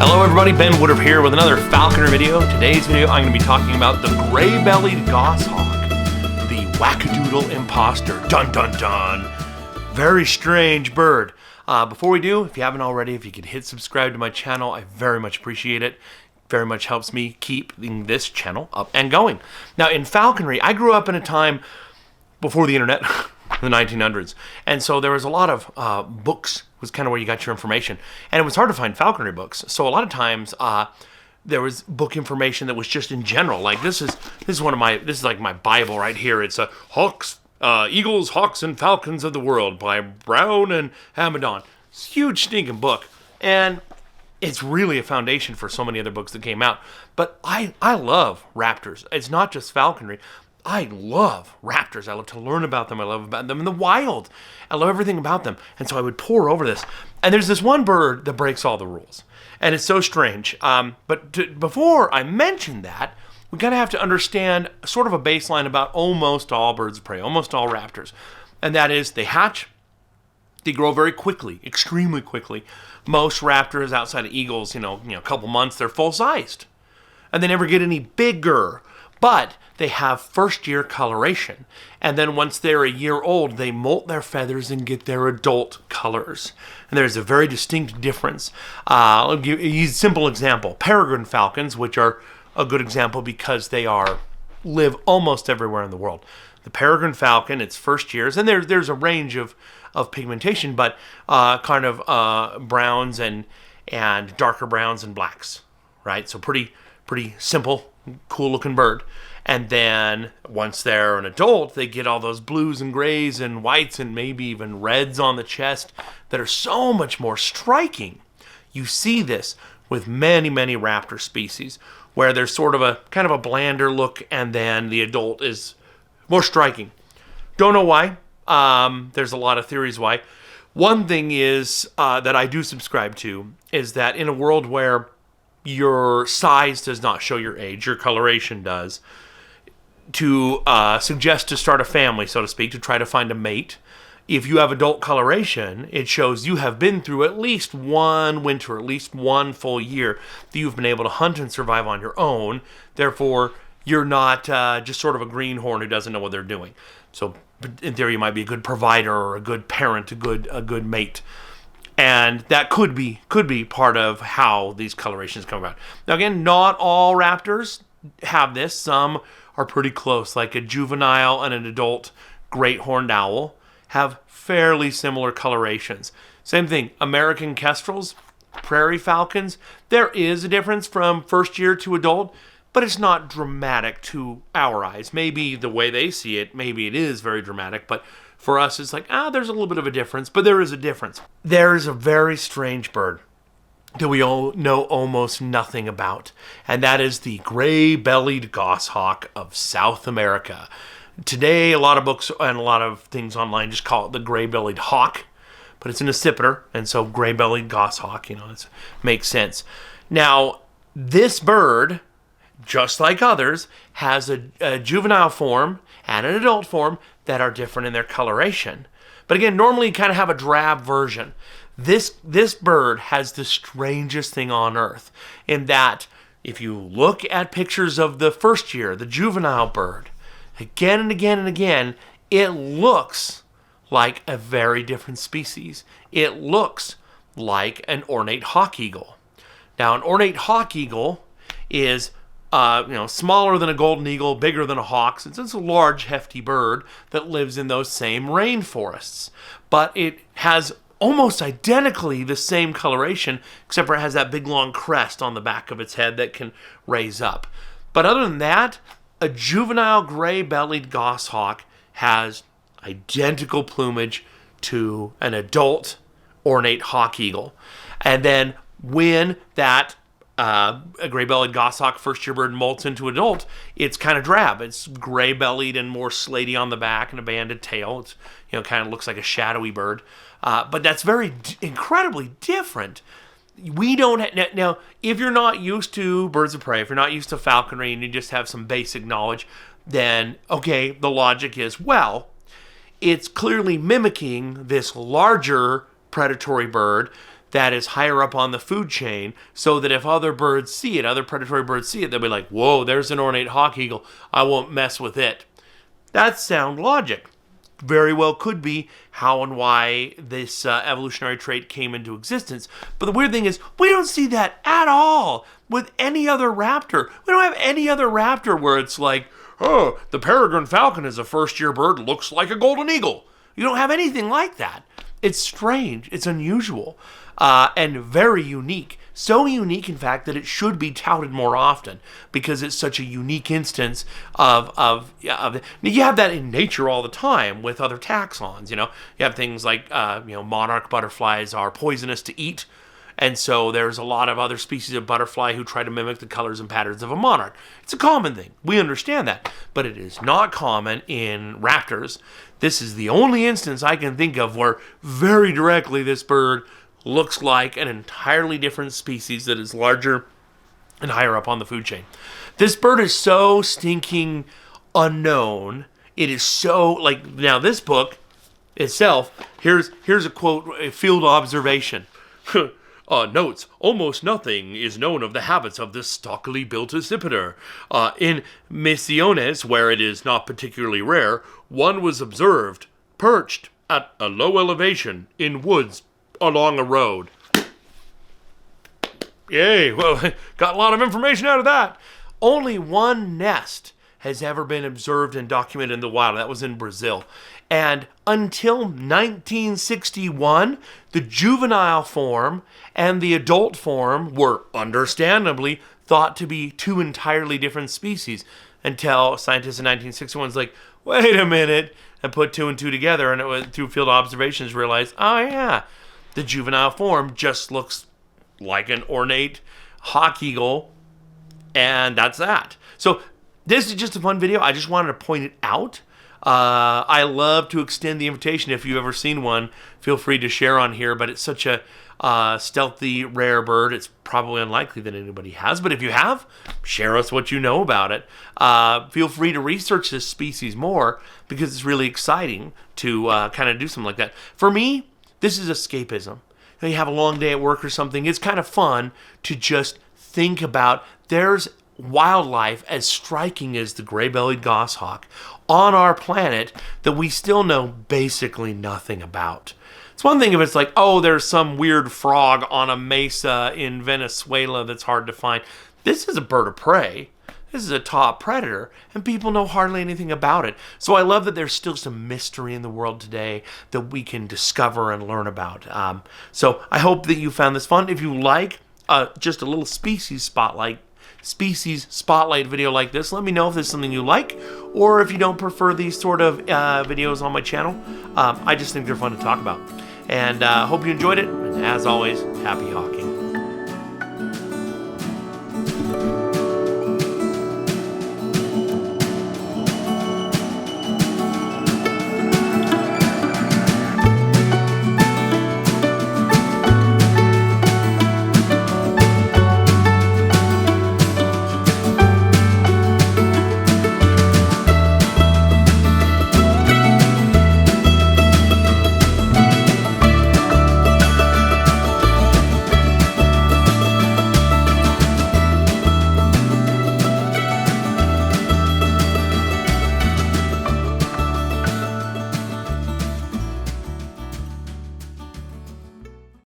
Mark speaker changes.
Speaker 1: Hello everybody, Ben Woodruff here with another Falconry video. Today's video I'm going to be talking about the gray-bellied goshawk, the wackadoodle imposter. Dun dun dun. Very strange bird. Before we do, if you haven't already, if you could hit subscribe to my channel, I very much appreciate it. Very much helps me keeping this channel up and going. Now in falconry, I grew up in a time before the internet, the 1900s, and so there was a lot of books was kind of where you got your information, and it was hard to find falconry books. So a lot of times there was book information that was just in general. Like this is like my Bible right here. It's a Eagles, Hawks, and Falcons of the World by Brown and Amadon. It's a huge stinking book, and it's really a foundation for so many other books that came out. But I love raptors. It's not just falconry. I love raptors. I love to learn about them. I love about them in the wild. I love everything about them. And so I would pore over this. And there's this one bird that breaks all the rules. And it's so strange. Before I mention that, we gotta have to understand sort of a baseline about almost all birds of prey, almost all raptors. And that is they hatch, they grow very quickly, extremely quickly. Most raptors outside of eagles, a couple months, they're full-sized. And they never get any bigger. But they have first-year coloration. And then once they're a year old, they molt their feathers and get their adult colors. And there's a very distinct difference. I'll give you a simple example. Peregrine falcons, which are a good example because they live almost everywhere in the world. The peregrine falcon, its first years, and there's a range of pigmentation, but kind of browns and darker browns and blacks, right? So pretty simple, cool-looking bird. And then once they're an adult, they get all those blues and grays and whites and maybe even reds on the chest that are so much more striking. You see this with many, many raptor species where there's sort of a kind of a blander look and then the adult is more striking. Don't know why. There's a lot of theories why. One thing is that I do subscribe to is that in a world where your size does not show your age, your coloration does, to suggest to start a family, so to speak, to try to find a mate. If you have adult coloration, it shows you have been through at least one winter, at least one full year that you've been able to hunt and survive on your own. Therefore, you're not just sort of a greenhorn who doesn't know what they're doing. So in theory, you might be a good provider or a good parent, a good mate. And that could be part of how these colorations come about. Now again, not all raptors have this. Some are pretty close, like a juvenile and an adult great horned owl have fairly similar colorations. Same thing, American kestrels, prairie falcons, there is a difference from first year to adult, but it's not dramatic to our eyes. Maybe the way they see it, maybe it is very dramatic, but for us, it's like, there's a little bit of a difference, but there is a difference. There is a very strange bird that we all know almost nothing about, and that is the gray-bellied goshawk of South America. Today, a lot of books and a lot of things online just call it the gray-bellied hawk, but it's an accipiter, and so gray-bellied goshawk, it makes sense. Now, this bird, just like others, has a juvenile form and an adult form that are different in their coloration. But again, normally you kind of have a drab version. This bird has the strangest thing on earth in that if you look at pictures of the first year, the juvenile bird, again and again and again, it looks like a very different species. It looks like an ornate hawk eagle. Now, an ornate hawk eagle is smaller than a golden eagle, bigger than a hawk. It's a large, hefty bird that lives in those same rainforests. But it has almost identically the same coloration, except for it has that big, long crest on the back of its head that can raise up. But other than that, a juvenile gray-bellied goshawk has identical plumage to an adult ornate hawk eagle. And then when that a gray-bellied goshawk first-year bird molts into adult, it's kind of drab. It's gray-bellied and more slaty on the back and a banded tail. It's kind of looks like a shadowy bird, but that's very incredibly different. We don't now. If you're not used to birds of prey, if you're not used to falconry, and you just have some basic knowledge, then okay, the logic is it's clearly mimicking this larger predatory bird that is higher up on the food chain, so that if other birds see it, other predatory birds see it, they'll be like, whoa, there's an ornate hawk eagle. I won't mess with it. That's sound logic. Very well could be how and why this evolutionary trait came into existence. But the weird thing is, we don't see that at all with any other raptor. We don't have any other raptor where it's like, oh, the peregrine falcon is a first-year bird, looks like a golden eagle. You don't have anything like that. It's strange. It's unusual. And very unique. So unique, in fact, that it should be touted more often because it's such a unique instance of you have that in nature all the time with other taxons. You have things like monarch butterflies are poisonous to eat, and so there's a lot of other species of butterfly who try to mimic the colors and patterns of a monarch. It's a common thing. We understand that, but it is not common in raptors. This is the only instance I can think of where very directly this bird looks like an entirely different species that is larger and higher up on the food chain. This bird is so stinking unknown. It is so, now this book itself, here's a quote, a field observation. Notes, almost nothing is known of the habits of this stockily built accipiter. In Misiones, where it is not particularly rare, one was observed perched at a low elevation in woods along a road. Yay, well, got a lot of information out of that. Only one nest has ever been observed and documented in the wild. That was in Brazil. And until 1961, the juvenile form and the adult form were understandably thought to be two entirely different species, until scientists in 1961 was like, wait a minute, and put two and two together, and it was, through field observations, realized, oh yeah, the juvenile form just looks like an ornate hawk eagle, and that's that. So this is just a fun video. I just wanted to point it out. I love to extend the invitation. If you've ever seen one, feel free to share on here, but it's such a stealthy, rare bird. It's probably unlikely that anybody has, but if you have, share us what you know about it. Feel free to research this species more, because it's really exciting to kind of do something like that. For me, this is escapism. You have a long day at work or something. It's kind of fun to just think about there's wildlife as striking as the gray-bellied goshawk on our planet that we still know basically nothing about. It's one thing if it's like, oh, there's some weird frog on a mesa in Venezuela that's hard to find. This is a bird of prey. This is a top predator, and people know hardly anything about it. So I love that there's still some mystery in the world today that we can discover and learn about. So I hope that you found this fun. If you like just a little species spotlight video like this, let me know if there's something you like, or if you don't prefer these sort of videos on my channel. I just think they're fun to talk about. And hope you enjoyed it. And as always, happy hawking.